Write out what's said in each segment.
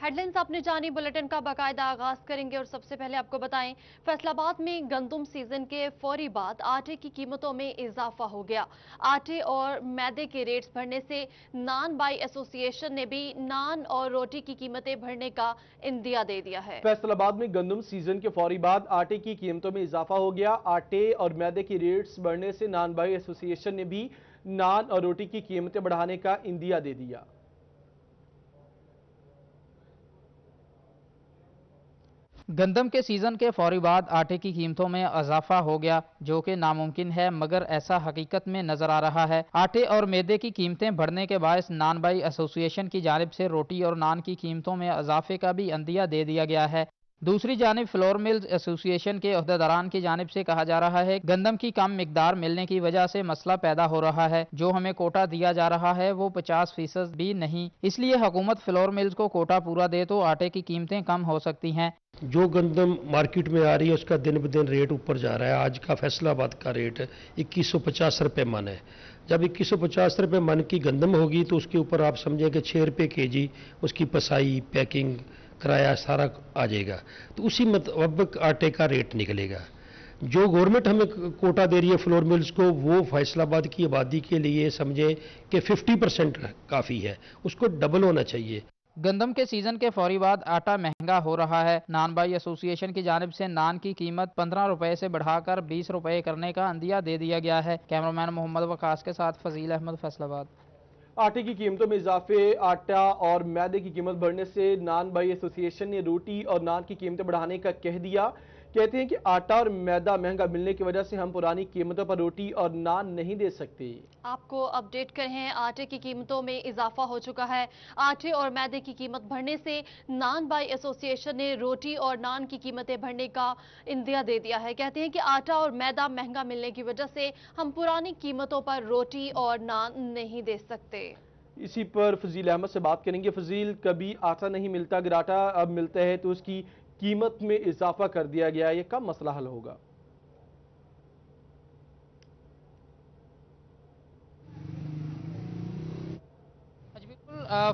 Headlines आपने जानी। Bulletin का बाकायदा आगाज करेंगे और सबसे पहले आपको बताएं, फैसलाबाद में गंदम सीजन के फौरी बाद आटे की कीमतों में इजाफा हो गया। आटे और मैदे के रेट्स बढ़ने से नान बाई एसोसिएशन ने भी नान और रोटी की कीमतें बढ़ने का इंदिया दे दिया है। फैसलाबाद में गंदम सीजन के फौरी बाद आटे की कीमतों में इजाफा हो गया। आटे और मैदे की रेट्स बढ़ने से नान बाई एसोसिएशन ने भी नान और रोटी की कीमतें बढ़ाने का इंदिया दे दिया। गंदम के सीजन के फौरी बाद आटे की कीमतों में इजाफा हो गया, जो कि नामुमकिन है, मगर ऐसा हकीकत में नजर आ रहा है। आटे और मैदे की कीमतें बढ़ने के बायस नान बाई एसोसिएशन की जानिब से रोटी और नान की कीमतों में इजाफे का भी अंदिया दे दिया गया है। दूसरी जानिब फ्लोर मिल्स एसोसिएशन के अहदेदारान की जानिब से कहा जा रहा है, गंदम की कम मिकदार मिलने की वजह से मसला पैदा हो रहा है। जो हमें कोटा दिया जा रहा है वो 50% भी नहीं, इसलिए हुकूमत फ्लोर मिल्स को कोटा पूरा दे तो आटे की कीमतें कम हो सकती हैं। जो गंदम मार्केट में आ रही है उसका दिन ब दिन रेट ऊपर जा रहा है। आज का फैसलाबाद का रेट 2150 रुपये मन है। जब 2150 रुपये मन की गंदम होगी तो उसके ऊपर आप समझें कि 6 रुपये केजी उसकी पसाई, पैकिंग, किराया सारा आ जाएगा, तो उसी मुताबिक आटे का रेट निकलेगा। जो गवर्नमेंट हमें कोटा दे रही है फ्लोर मिल्स को, वो फैसलाबाद की आबादी के लिए समझे कि 50% काफ़ी है, उसको डबल होना चाहिए। गंदम के सीजन के फौरी बाद आटा महंगा हो रहा है। नान बाई एसोसिएशन की जानिब से नान की कीमत 15 रुपए से बढ़ाकर 20 रुपए करने का अंदिया दे दिया गया है। कैमरामैन मोहम्मद वकास के साथ फजील अहमद, फैसलाबाद। आटे की कीमतों में इजाफे, आटा और मैदे की कीमत बढ़ने से नान बाई एसोसिएशन ने रोटी और नान की कीमतें बढ़ाने का कह दिया। कहते हैं कि आटा और मैदा महंगा मिलने की वजह से हम पुरानी कीमतों पर रोटी और नान नहीं दे सकते। आपको अपडेट कर हैं, आटे की कीमतों में इजाफा हो चुका है। आटे और मैदे की कीमत बढ़ने से नान बाई एसोसिएशन ने रोटी और नान की कीमतें बढ़ने का इंदिया दे दिया है। कहते हैं कि आटा और मैदा महंगा मिलने की वजह से हम पुरानी कीमतों पर रोटी और नान नहीं दे सकते। इसी पर फजील अहमद से बात करेंगे। फजील, कभी आटा नहीं मिलता, अगर आटा अब मिलता है तो उसकी कीमत में इजाफा कर दिया गया, ये कब मसला हल होगा?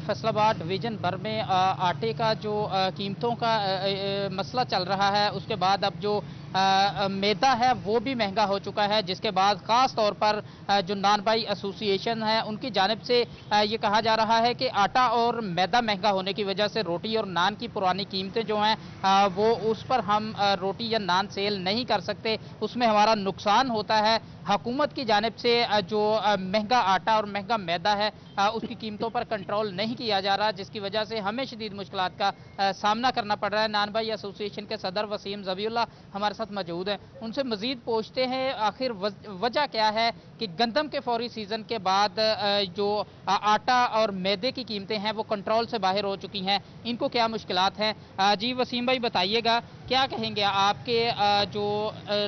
फैसलाबाद डिवीजन भर में आटे का जो कीमतों का मसला चल रहा है, उसके बाद अब जो मैदा है वो भी महंगा हो चुका है, जिसके बाद ख़ास तौर पर जो नान बाई एसोसिएशन है उनकी जानिब से ये कहा जा रहा है कि आटा और मैदा महंगा होने की वजह से रोटी और नान की पुरानी कीमतें जो हैं वो उस पर हम रोटी या नान सेल नहीं कर सकते, उसमें हमारा नुकसान होता है। हुकूमत की जानिब से जो महंगा आटा और महंगा मैदा है उसकी कीमतों पर कंट्रोल नहीं किया जा रहा, जिसकी वजह से हमें शदीद मुश्किलात का सामना करना पड़ रहा है। नान बाई एसोसिएशन के सदर वसीम ज़बीउल्लाह हमारे साथ मौजूद हैं, उनसे मजीद पूछते हैं आखिर वजह क्या है कि गंदम के फौरी सीजन के बाद जो आटा और मैदे की कीमतें हैं वो कंट्रोल से बाहर हो चुकी हैं, इनको क्या मुश्किलात हैं? जी वसीम भाई बताइएगा, क्या कहेंगे आपके जो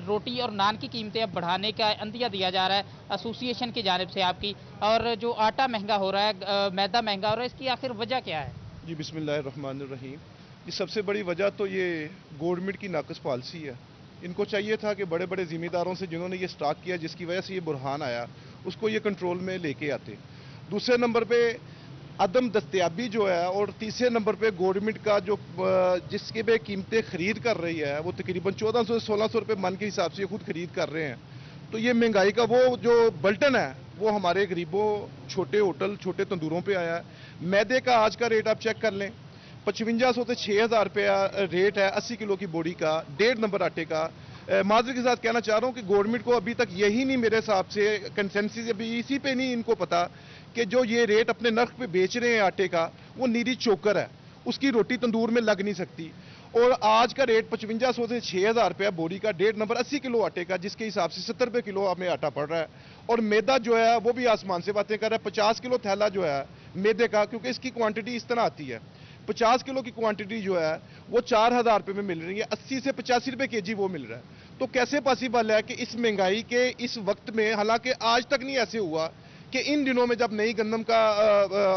रोटी और नान की कीमतें अब बढ़ाने का अंदिया दिया जा रहा है एसोसिएशन की जानिब से आपकी, और जो आटा महंगा हो रहा है, मैदा महंगा हो रहा है, इसकी आखिर वजह क्या है? जी बिस्मिल्लाहिर्रहमानिर्रहीम। ये सबसे बड़ी वजह तो ये गवर्नमेंट की नाकस पॉलिसी है। इनको चाहिए था कि बड़े बड़े ज़िम्मेदारों से जिन्होंने ये स्टार्ट किया, जिसकी वजह से ये बुरहान आया, उसको ये कंट्रोल में लेके आते। दूसरे नंबर पे अदम दस्तयाबी जो है, और तीसरे नंबर पे गवर्नमेंट का जो जिसके पे कीमतें खरीद कर रही है वो तकरीबन 1400 से 1600 रुपये मन के हिसाब से खुद खरीद कर रहे हैं। तो ये महंगाई का वो जो बल्टन है वो हमारे गरीबों, छोटे होटल, छोटे तंदूरों पे आया है। मैदे का आज का रेट आप चेक कर लें, 5500 से 6000 रुपया रेट है 80 किलो की बोरी का, 1.5 नंबर आटे का। माजरे के साथ कहना चाह रहा हूँ कि गवर्नमेंट को अभी तक यही नहीं, मेरे हिसाब से कंसेंसस अभी इसी पे नहीं इनको पता कि जो ये रेट अपने नर्क पे बेच रहे हैं आटे का, वो नीरी चोकर है, उसकी रोटी तंदूर में लग नहीं सकती। और आज का रेट 5500 से 6000 रुपया बोरी का, 1.5 नंबर 80 किलो आटे का, जिसके हिसाब से 70 रुपये किलो हमें आटा पड़ रहा है। और मैदा जो है वो भी आसमान से बातें कर रहा है। 50 किलो थैला जो है मैदे का, क्योंकि इसकी क्वांटिटी इस तरह आती है, 50 किलो की क्वांटिटी जो है वो 4000 रुपये में मिल रही है, 80 से 85 रुपये केजी वो मिल रहा है। तो कैसे पॉसिबल है कि इस महंगाई के इस वक्त में, हालांकि आज तक नहीं ऐसे हुआ कि इन दिनों में जब नई गंदम का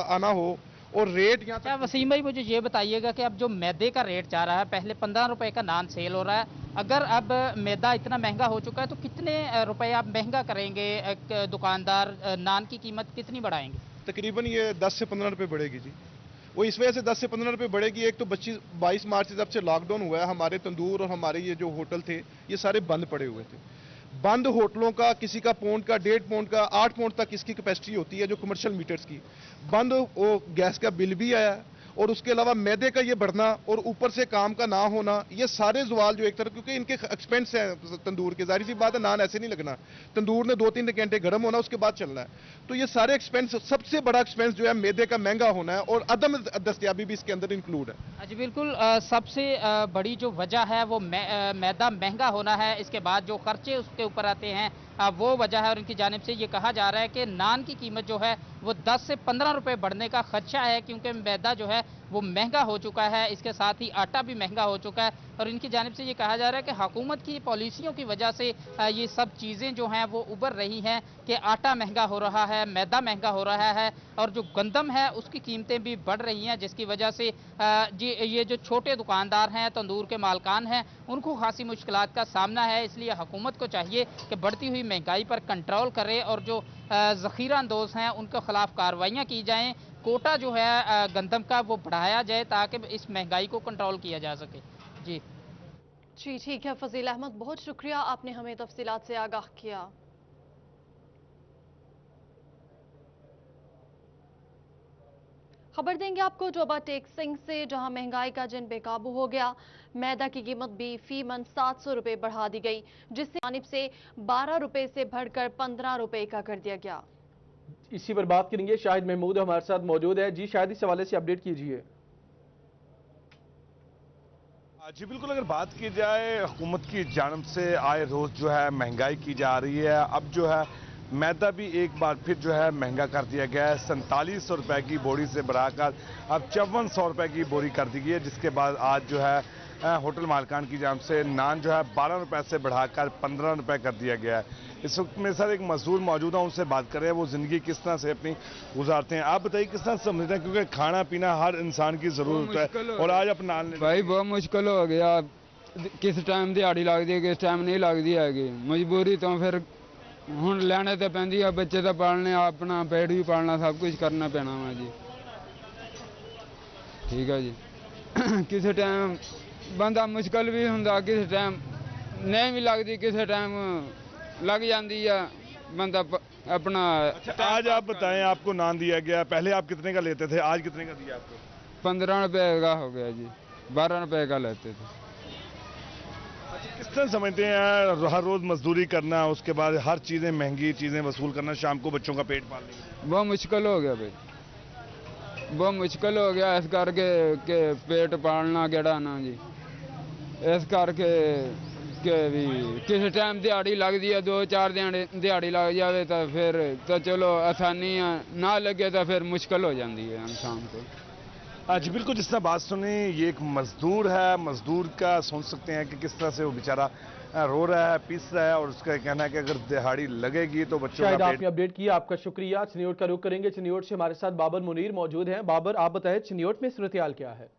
आना हो और रेट यहाँ। अच्छा वसीम भाई मुझे ये बताइएगा कि अब जो मैदे का रेट जा रहा है, पहले 15 रुपए का नान सेल हो रहा है, अगर अब मैदा इतना महंगा हो चुका है तो कितने रुपए आप महंगा करेंगे? दुकानदार नान की कीमत कितनी बढ़ाएंगे? तकरीबन ये 10 से 15 रुपये बढ़ेगी जी। वो इस वजह से 10 से 15 रुपए बढ़ेगी। एक तो 22 मार्च से जब से लॉकडाउन हुआ है, हमारे तंदूर और हमारे ये जो होटल थे ये सारे बंद पड़े हुए थे। बंद होटलों का किसी का पौंड का 1.5 पौंड का 8 पौंड तक इसकी कैपेसिटी होती है जो कमर्शियल मीटर्स की। बंद वो गैस का बिल भी आया और उसके अलावा मैदे का ये बढ़ना और ऊपर से काम का ना होना, ये सारे सवाल जो एक तरह, क्योंकि इनके एक्सपेंस हैं तंदूर के, जाहिर सी बात है नान ऐसे नहीं लगना, तंदूर ने 2-3 घंटे गर्म होना उसके बाद चलना है। तो ये सारे एक्सपेंस, सबसे बड़ा एक्सपेंस जो है मैदे का महंगा होना है और अदम दस्तयाबी भी इसके अंदर इंक्लूड है। जी बिल्कुल, सबसे बड़ी जो वजह है वो मैदा महंगा होना है। इसके बाद जो खर्चे उसके ऊपर आते हैं वो वजह है, और इनकी जानिब से ये कहा जा रहा है कि नान की कीमत जो है वो 10 से 15 रुपए बढ़ने का खदशा है, क्योंकि मैदा जो है वो महंगा हो चुका है। इसके साथ ही आटा भी महंगा हो चुका है, और इनकी जानिब से ये कहा जा रहा है कि हुकूमत की पॉलिसियों की वजह से ये सब चीज़ें जो हैं वो उभर रही हैं कि आटा महंगा हो रहा है, मैदा महंगा हो रहा है, और जो गंदम है उसकी कीमतें भी बढ़ रही हैं, जिसकी वजह से ये जो छोटे दुकानदार हैं, तंदूर के मालकान हैं, उनको खासी मुश्किलात का सामना है। इसलिए हुकूमत को चाहिए कि बढ़ती हुई महंगाई पर कंट्रोल करे और जो ज़ख़ीरा अंदोज़ हैं उनके खिलाफ कार्रवाइयाँ की जाएँ। कोटा जो है गंदम का वो बढ़ाया जाए ताकि इस महंगाई को कंट्रोल किया जा सके। जी ठीक है फजील अहमद, बहुत शुक्रिया, आपने हमें तफसीलात से आगाह किया। खबर देंगे आपको जोबा टेक्सिंग से, जहां महंगाई का जिन बेकाबू हो गया। मैदा की कीमत भी फी मन 700 रुपए बढ़ा दी गई, जिससे जानिब से 12 रुपए से बढ़कर 15 रुपए का कर दिया गया। इसी पर बात करेंगे, शाहिद महमूद हमारे साथ मौजूद है। जी शाहिद, इस हवाले से अपडेट कीजिए। जी बिल्कुल, अगर बात की जाए हुकूमत की जानब से आए रोज जो है महंगाई की जा रही है। अब जो है मैदा भी एक बार फिर जो है महंगा कर दिया गया है। 4700 रुपए की बोरी से बढ़ाकर अब 5400 रुपए की बोरी कर दी गई है, जिसके बाद आज जो है होटल मालकान की जानब से नान जो है 12 रुपए से बढ़ाकर 15 रुपए कर दिया गया है। इस वक्त मेरे साथ एक मजदूर मौजूद है, उनसे बात कर रहे हैं वो ज़िंदगी किस तरह से अपनी गुजारते हैं। आप बताइए किस तरह से समझते हैं, क्योंकि खाना पीना हर इंसान की ज़रूरत है और आज अपना भाई बहुत मुश्किल हो गया। किस टाइम दिहाड़ी लगती है, किस टाइम नहीं लगती हैगी। मजबूरी तो फिर ਹੁਣ ਲੈਣੇ ਤੇ ਪੈਂਦੀ ਆ, ਬੱਚੇ ਤਾਂ ਪਾਲਣੇ, ਆਪਣਾ ਪੇਟ ਵੀ ਪਾਲਣਾ, ਸਭ ਕੁਝ ਕਰਨਾ ਪੈਣਾ ਵਾ ਜੀ। ਠੀਕ ਹੈ ਜੀ। ਕਿਸੇ ਟਾਈਮ ਬੰਦਾ ਮੁਸ਼ਕਲ ਵੀ ਹੁੰਦਾ, ਕਿਸੇ ਟਾਈਮ ਨਹੀਂ ਵੀ ਲੱਗਦੀ, ਕਿਸੇ ਟਾइम लग जाती है बंदा अपना। अच्छा, आज आप बताएं, आपको नान दिया गया, पहले आप कितने का लेते थे, आज कितने का दिया आपको? 15 रुपए का हो गया जी, 12 रुपए का लेते थे। किस तरह समझते हैं हर रोज मजदूरी करना, उसके बाद हर चीजें महंगी चीजें वसूल करना, शाम को बच्चों का पेट पालने? बहुत मुश्किल हो गया भाई, बहुत मुश्किल हो गया इस करके के पेट पालना केड़ा ना जी। इस करके के भी किसी टाइम दिहाड़ी लगती है, 2-4 दिहाड़ी लग जाए तो फिर तो चलो आसानी है, ना लगे तो फिर मुश्किल हो जाती है इंसान को। जी बिल्कुल, जिस तरह बात सुनी, ये एक मजदूर है, मजदूर का सोच सकते हैं कि किस तरह से वो बेचारा रो रहा है, पीस रहा है, और उसका कहना है कि अगर दिहाड़ी लगेगी तो बच्चों शायद का आपने अपडेट किया, आपका शुक्रिया। चिन्योट का रुख करेंगे, चिन्योट से हमारे साथ बाबर मुनीर मौजूद हैं। बाबर, आप बताएं चिन्योट में सूरत हाल क्या है?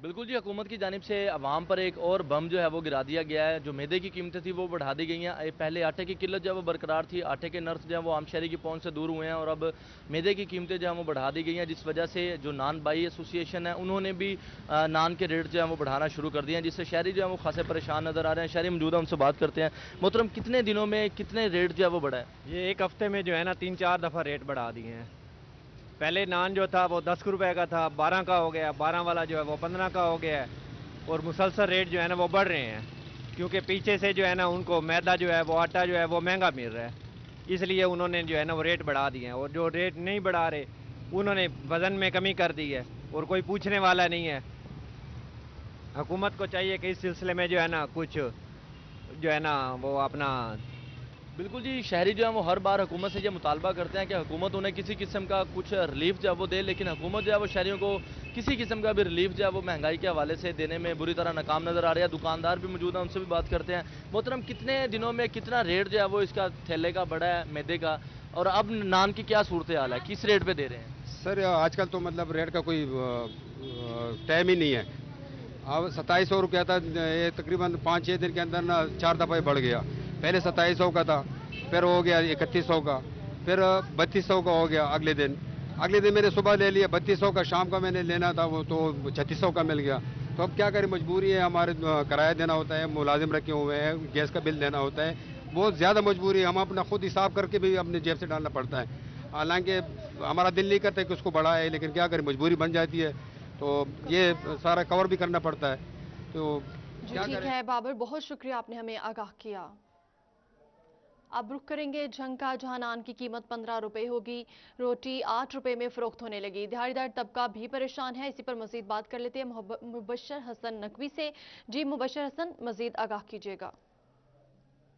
बिल्कुल जी, हुकूमत की जानिब से अवाम पर एक और बम जो है वो गिरा दिया गया है। जो मैदे की कीमतें थी वो बढ़ा दी गई हैं। पहले आटे की किल्लत जो है वो बरकरार थी, आटे के नर्स जो है वो आम शहरी की पहुंच से दूर हुए हैं, और अब मैदे की कीमतें जो है वो बढ़ा दी गई हैं, जिस वजह से जो नान बाई एसोसिएशन है उन्होंने भी नान के रेट जो है वो बढ़ाना शुरू कर दिए हैं, जिससे शहरी जो है वो खासे परेशान नजर आ रहे हैं। शहरी मौजूद है, उनसे बात करते हैं। मोहतरम, कितने दिनों में कितने रेट जो है वो बढ़ा है? ये एक हफ्ते में जो है ना 3-4 दफ़ा रेट बढ़ा दिए हैं। पहले नान जो था वो 10 रुपए का था, 12 का हो गया, 12 वाला जो है वो 15 का हो गया है, और मुसलसल रेट जो है ना वो बढ़ रहे हैं, क्योंकि पीछे से जो है ना उनको मैदा जो है वो आटा जो है वो महंगा मिल रहा है, इसलिए उन्होंने जो है ना वो रेट बढ़ा दिए हैं। और जो रेट नहीं बढ़ा रहे उन्होंने वज़न में कमी कर दी है, और कोई पूछने वाला नहीं है। हुकूमत को चाहिए कि इस सिलसिले में जो है ना कुछ जो है ना वो अपना। बिल्कुल जी, शहरी जो है वो हर बार हुकूमत से ये मुतालबा करते हैं कि हुकूमत उन्हें किसी किस्म का कुछ रिलीफ जो है वो दे, लेकिन हुकूमत जो है वो शहरियों को किसी किस्म का भी रिलीफ जो है वो महंगाई के हवाले से देने में बुरी तरह नाकाम नजर आ रही है। दुकानदार भी मौजूद हैं, उनसे भी बात करते हैं। मोहतरम, कितने दिनों में कितना रेट जो है वो इसका थैले का बढ़ा है मैदे का, और अब नान की क्या सूरत हाल है, किस रेट पर दे रहे हैं? सर आजकल तो मतलब रेट का कोई टाइम ही नहीं है। अब 2700 रुपया था, ये तकरीबन 5-6 दिन के अंदर ना 4 दफ़ा बढ़ गया। पहले 2700 का था, फिर हो गया 3100 का, फिर 3200 का हो गया अगले दिन, अगले दिन मैंने सुबह ले लिया 3200 का, शाम का मैंने लेना था वो तो 3600 का मिल गया। तो अब क्या करें, मजबूरी है, हमारे किराया देना होता है, मुलाजिम रखे हुए हैं, गैस का बिल देना होता है, बहुत ज़्यादा मजबूरी है, हम अपना खुद हिसाब करके भी अपने जेब से डालना पड़ता है। हालांकि हमारा दिल नहीं करता कि उसको बढ़ाए, लेकिन क्या करें, मजबूरी बन जाती है, तो ये सारा कवर भी करना पड़ता है। तो क्या ठीक करें। है बाबर, बहुत शुक्रिया, आपने हमें आगाह किया। अब रुख करेंगे झंग का, जहां नान की कीमत 15 रुपए होगी, रोटी 8 रुपए में फरोख्त होने लगी। दिहाड़ीदार तबका भी परेशान है। इसी पर मजीद बात कर लेते हैं मुबशर हसन नकवी से। जी मुबशर हसन, मजीद आगाह कीजिएगा।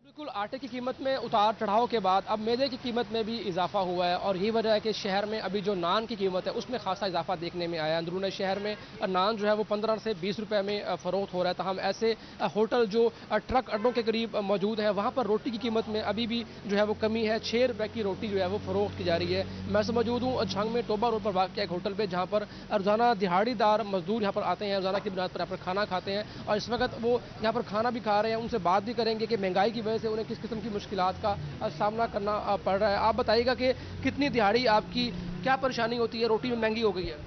बिल्कुल, आटे की कीमत में उतार चढ़ाव के बाद अब मैदे की कीमत में भी इजाफा हुआ है और यही वजह है कि शहर में अभी जो नान की कीमत है उसमें खासा इजाफा देखने में आया है। अंदरून शहर में नान जो है वो 15 से 20 रुपए में फरोख्त हो रहा है। तो हम ऐसे होटल जो ट्रक अड्डों के करीब मौजूद है वहाँ पर रोटी की कीमत में अभी भी जो है वो कमी है। 6 रुपए की रोटी जो है वो फरोख्त की जा रही है। मैं से मौजूद हूँ झंग में टोबा रोड पर वाक़ एक होटल पर, जहाँ पर रोजाना दिहाड़ीदार मजदूर यहाँ पर आते हैं, रोजाना की बुनियाद पर यहाँ पर खाना खाते हैं और इस वक्त वो यहाँ पर खाना भी खा रहे हैं। उनसे बात भी करेंगे कि महंगाई की वजह से उन्हें किस किस्म की मुश्किलात का सामना करना पड़ रहा है। आप बताइएगा कि कितनी दिहाड़ी आपकी, क्या परेशानी होती है? रोटी में महंगी हो गई है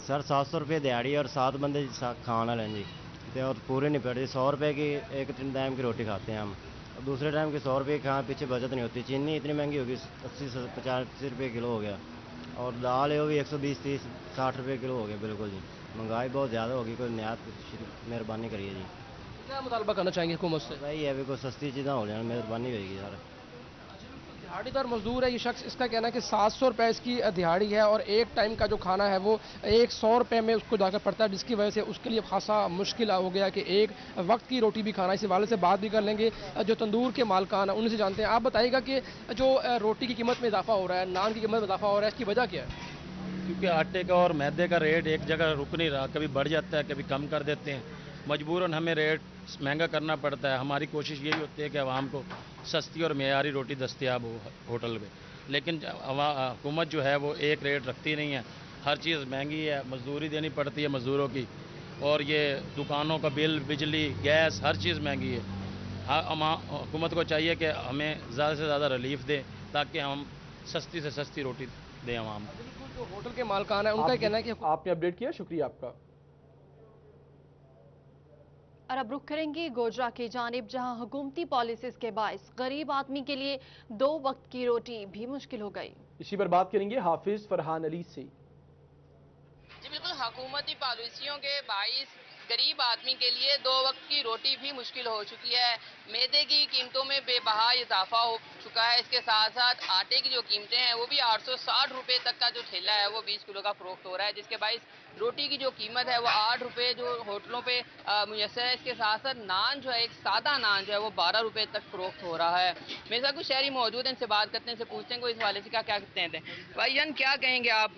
सर, 700 रुपये दिहाड़ी और 7 बंदे खाना लें जी, तो और पूरे नहीं पड़ते। 100 रुपये की एक टाइम की रोटी खाते हैं हम, और दूसरे टाइम की 100 रुपये खाने पीछे बचत नहीं होती। चीनी इतनी महंगी होगी, 80 से 85 रुपये किलो हो गया, और दाल है वो भी 120, 30, 60 रुपये किलो हो गया। बिल्कुल जी, महंगाई बहुत ज़्यादा होगी। कोई नियात मेहरबानी करिए जी। क्या मुतालबा करना चाहेंगे हुकूमत से? भाई अभी कोई सस्ती चीज़ें हो जाए, मेहरबानी होगी यार। दिहाड़ीदार मजदूर है ये शख्स, इसका कहना है कि 700 रुपये इसकी दिहाड़ी है और एक टाइम का जो खाना है वो 100 रुपये में उसको जाकर पड़ता है, जिसकी वजह से उसके लिए खासा मुश्किल हो गया कि एक वक्त की रोटी भी खाना। इस हवाले से बात भी कर लेंगे जो तंदूर के मालकान हैं, उनसे जानते हैं। आप बताइएगा कि जो रोटी की कीमत में इजाफा हो रहा है, नान की कीमत में इजाफा हो रहा है, इसकी वजह क्या है? क्योंकि आटे का और मैदे का रेट एक जगह रुक नहीं रहा, कभी बढ़ जाता है, कभी कम कर देते हैं। मजबूरन हमें रेट महंगा करना पड़ता है। हमारी कोशिश यही होती है कि आवाम को सस्ती और मेयारी रोटी दस्तयाब हो होटल में, लेकिन हुकूमत जो है वो एक रेट रखती नहीं है। हर चीज़ महंगी है, मजदूरी देनी पड़ती है मज़दूरों की, और ये दुकानों का बिल, बिजली, गैस, हर चीज़ महंगी है। हुकूमत को चाहिए कि हमें ज़्यादा से ज़्यादा रिलीफ दें ताकि हम सस्ती से सस्ती रोटी दें आवाम को। जो होटल के मालकान है उनका कहना है कि आपने अपडेट किया, शुक्रिया आपका। और अब रुख करेंगे गोजरा की जानिब, जहां हुकूमती पॉलिसीज के बायस गरीब आदमी के लिए 2 वक्त की रोटी भी मुश्किल हो गई। इसी पर बात करेंगे हाफिज फरहान अली से। जी बिल्कुल, हुकूमती पॉलिसियों के बायस गरीब आदमी के लिए 2 वक्त की रोटी भी मुश्किल हो चुकी है। मैदे की कीमतों में बेबहा इजाफा हो चुका है। इसके साथ साथ आटे की जो कीमतें हैं वो भी 860 रुपये तक का जो ठेला है वो 20 किलो का फरोख्त हो रहा है, जिसके बायस रोटी की जो कीमत है वो 8 रुपये जो होटलों पे मुयसर है। इसके साथ साथ नान जो है, एक सादा नान जो है वो 12 रुपये तक फरोख्त हो रहा है। मेरे साथ कुछ शहरी मौजूद हैं, इनसे बात करते हैं, इनसे पूछते हैं को इस हवाले से क्या क्या कहते हैं। भाई जान, क्या कहेंगे आप?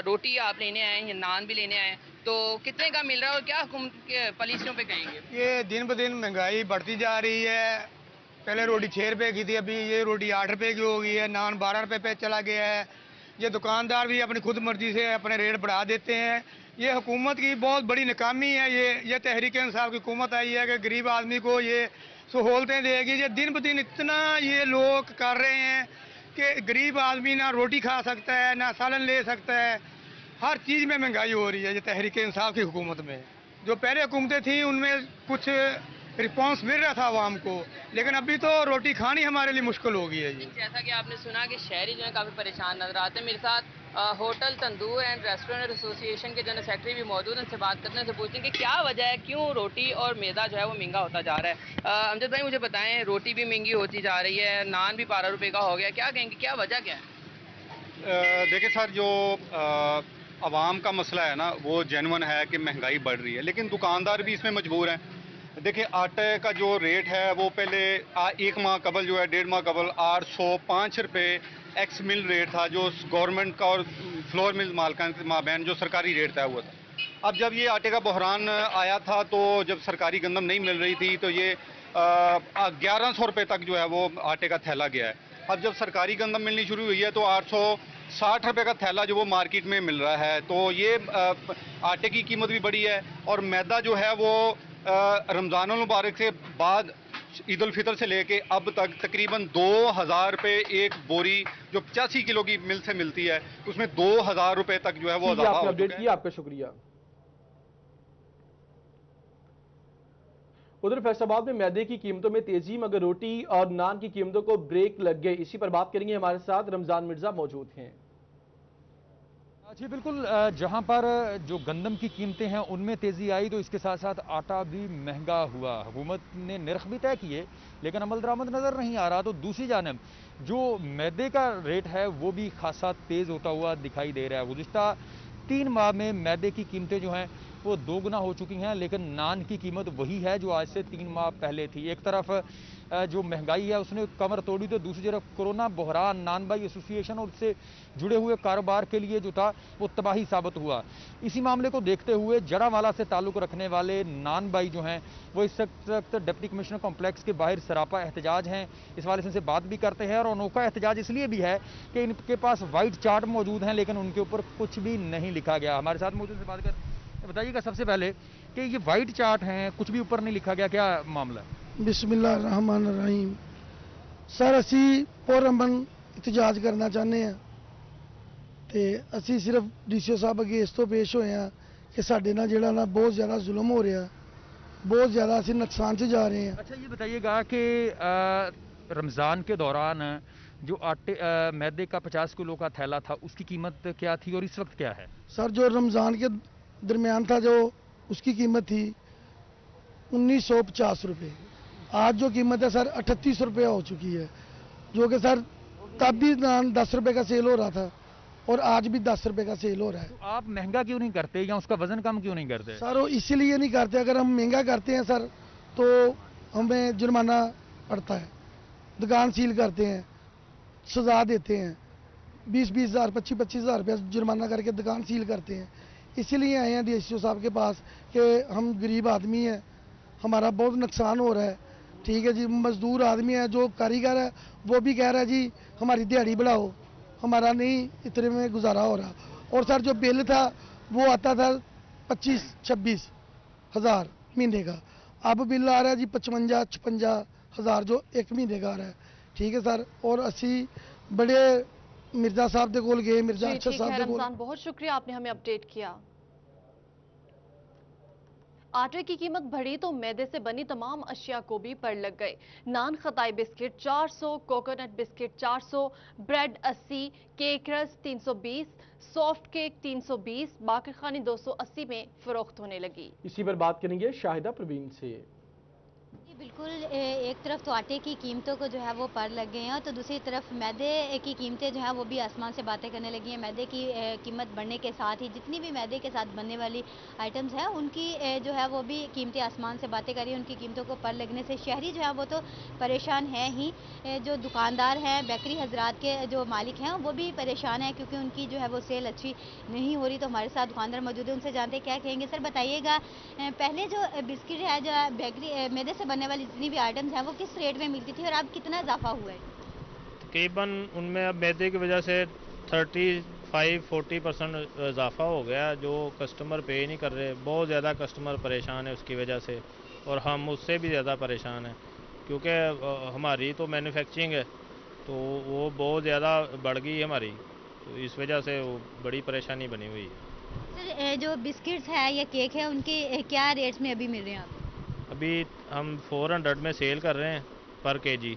रोटी आप लेने आए हैं, नान भी लेने आए हैं, तो कितने का मिल रहा है और क्या हुकूमत के पॉलिसियों पे कहेंगे? ये दिन ब दिन महंगाई बढ़ती जा रही है। पहले रोटी 6 रुपये की थी, अभी ये रोटी 8 रुपये की हो गई है। नान 12 रुपये पे चला गया है। ये दुकानदार भी अपनी खुद मर्जी से अपने रेट बढ़ा देते हैं। ये हुकूमत की बहुत बड़ी नाकामी है। ये तहरीक इंसाफ की हुकूमत आई है कि गरीब आदमी को ये सहूलतें देगी। ये दिन ब दिन इतना ये लोग कर रहे हैं कि गरीब आदमी ना रोटी खा सकता है, ना सालन ले सकता है। हर चीज़ में महंगाई हो रही है। ये तहरीक इंसाफ की हुकूमत में, जो पहले हुकूमतें थी उनमें कुछ रिस्पॉन्स मिल रहा था आवाम को, लेकिन अभी तो रोटी खानी हमारे लिए मुश्किल हो गई है। जी, जैसा कि आपने सुना कि शहरी जो है काफ़ी परेशान नजर आते हैं। मेरे साथ hotel tandoor and restaurant association के जनरल सेक्रेटरी भी मौजूद हैं, उनसे बात करते हैं, उनसे पूछते हैं कि क्या वजह है, क्यों रोटी और मैदा जो है वो महंगा होता जा रहा है। अमजद भाई मुझे बताएं, रोटी भी महंगी होती जा रही है, नान भी 12 रुपये का हो गया, क्या कहेंगे, क्या वजह क्या है? देखिए सर, जो आवाम का मसला है ना वो जेन्युइन है कि महंगाई बढ़ रही है, लेकिन दुकानदार भी इसमें मजबूर हैं। देखिए आटे का जो रेट है वो पहले 1 माह कबल जो है 1.5 माह कबल 805 रुपये एक्स मिल रेट था, जो गवर्नमेंट का और फ्लोर मिल मालकान के माबैन जो सरकारी रेट तय हुआ था। अब जब ये आटे का बहरान आया था, तो जब सरकारी गंदम नहीं मिल रही थी, तो ये 1100 रुपये तक जो है वो आटे का थैला गया है। अब जब सरकारी गंदम मिलनी शुरू हुई है तो 860 रुपये का थैला जो वो मार्केट में मिल रहा है। तो ये आटे की कीमत भी बढ़ी है, और मैदा जो है वो रमज़ान मुबारक से बाद ईद उल फितर से लेके अब तक तकरीबन 2000 रुपए एक बोरी जो 85 किलो की मिल से मिलती है उसमें 2000 रुपए तक जो है वो इजाफा हो अपडेट चुका है। किया, आपका शुक्रिया। उधर फैसलाबाद में मैदे की कीमतों में तेजी, मगर रोटी और नान की कीमतों को ब्रेक लग गई। इसी पर बात करेंगे, हमारे साथ रमजान मिर्जा मौजूद हैं। जी बिल्कुल, जहां पर जो गंदम की कीमतें हैं उनमें तेजी आई तो इसके साथ साथ आटा भी महंगा हुआ। हुकूमत ने निर्ख भी तय किए लेकिन अमल दरामद नजर नहीं आ रहा। तो दूसरी जानब जो मैदे का रेट है वो भी खासा तेज होता हुआ दिखाई दे रहा है। गुज़िश्ता 3 माह में मैदे की कीमतें जो हैं वो 2 गुना हो चुकी हैं, लेकिन नान की कीमत वही है जो आज से 3 माह पहले थी। एक तरफ जो महंगाई है उसने कमर तोड़ी तो दूसरी तरफ कोरोना बहरान नान बाई एसोसिएशन और उससे जुड़े हुए कारोबार के लिए जो था वो तबाही साबित हुआ। इसी मामले को देखते हुए जड़ावाला से ताल्लुक रखने वाले नान बाई जो हैं वो इस वक्त डिप्टी कमिश्नर कॉम्प्लेक्स के बाहर सरापा एहतजाज हैं। इस वाले से इनसे बात भी करते हैं और अनोखा एहतजाज इसलिए भी है कि इनके पास वाइट चार्ट मौजूद हैं लेकिन उनके ऊपर कुछ भी नहीं लिखा गया। हमारे साथ मौजूद से बात कर बताइएगा सबसे पहले कि ये वाइट चार्ट हैं, कुछ भी ऊपर नहीं लिखा गया, क्या मामला है? बिस्मिल्लाहिर्रहमानिर्रहीम। सर ਅਸੀਂ ਪੁਰਅਮਨ ਇਤਜਾਜ ਕਰਨਾ ਚਾਹੁੰਦੇ ਆ ਤੇ ਅਸੀਂ ਸਿਰਫ ਡੀਸੀਓ ਸਾਹਿਬ ਅੱਗੇ ਇਸ ਤੋਂ ਪੇਸ਼ ਹੋਏ ਆ ਕਿ ਸਾਡੇ ਨਾਲ ਜਿਹੜਾ ਨਾ ਬਹੁਤ ਜ਼ਿਆਦਾ ਜ਼ੁਲਮ ਹੋ ਰਿਹਾ, बहुत ज़्यादा ਅਸੀਂ नुकसान से जा रहे हैं। अच्छा ये बताइएगा कि रमज़ान के दौरान जो आटे मैदे का 50 किलो का थैला था उसकी कीमत क्या थी और इस वक्त क्या है? सर जो रमज़ान के दरमियान था जो उसकी कीमत थी 1950 रुपये। आज जो कीमत है सर 3800 रुपये हो चुकी है, जो कि सर तब भी नान 10 रुपये का सेल हो रहा था और आज भी 10 रुपये का सेल हो रहा है। तो आप महंगा क्यों नहीं करते या उसका वजन कम क्यों नहीं करते? सर वो इसीलिए नहीं करते, अगर हम महंगा करते हैं सर तो हमें जुर्माना पड़ता है, दुकान सील करते हैं, सजा देते हैं, 20-20 हज़ार 25-25 हज़ार रुपया जुर्माना करके दुकान सील करते हैं। इसीलिए आए हैं डीएसओ साहब के पास कि हम गरीब आदमी हैं, हमारा बहुत नुकसान हो रहा है। ठीक है जी, मजदूर आदमी है, जो कारीगर है वो भी कह रहा है जी हमारी दिहाड़ी बढ़ाओ, हमारा नहीं इतने में गुजारा हो रहा। और सर जो बिल था वो आता था 25-26 हज़ार महीने का, अब बिल आ रहा है जी 55-56 हज़ार जो एक महीने का आ रहा है। ठीक है सर, और असी बड़े मिर्जा साहब के कोल गए, मिर्जा अरशद साहब के कोल। बहुत शुक्रिया, आपने हमें अपडेट किया। आटे की कीमत बढ़ी तो मैदे से बनी तमाम अशिया को भी पड़ लग गए। Nankhatai biscuit 400, coconut biscuit 400, bread 80, cake rusk 320, soft cake 320, बाकी खानी 280 में फरोख्त होने लगी। इसी पर बात करेंगे शाहिदा प्रवीण से। बिल्कुल, एक तरफ तो आटे की कीमतों को जो है वो पर लग गए हैं तो दूसरी तरफ मैदे की कीमतें जो है वो भी आसमान से बातें करने लगी हैं। मैदे की कीमत बढ़ने के साथ ही जितनी भी मैदे के साथ बनने वाली आइटम्स हैं उनकी जो है वो भी कीमतें आसमान से बातें कर रही हैं। उनकी कीमतों को पर लगने से शहरी जो है वो तो परेशान हैं ही, जो दुकानदार हैं, बेकरी हजरात के जो मालिक हैं वो भी परेशान हैं क्योंकि उनकी जो है वो सेल अच्छी नहीं हो रही। तो हमारे साथ दुकानदार मौजूद है, उनसे जानते क्या कहेंगे। सर बताइएगा, पहले जो बिस्किट है जो बेकरी मैदे से बनने वाली जितनी भी आइटम्स हैं वो किस रेट में मिलती थी और अब कितना इजाफा हुआ है? तकरीबन उनमें अब मैदे की वजह से 35-40% इजाफा हो गया, जो कस्टमर पे नहीं कर रहे। बहुत ज़्यादा कस्टमर परेशान है उसकी वजह से और हम उससे भी ज़्यादा परेशान हैं क्योंकि हमारी तो मैन्युफैक्चरिंग है तो वो बहुत ज़्यादा बढ़ गई है हमारी, तो इस वजह से वो बड़ी परेशानी बनी हुई है। सर जो बिस्किट्स है या केक है उनके क्या रेट्स में अभी मिल रहे हैं आपको? अभी हम 400 में सेल कर रहे हैं पर केजी,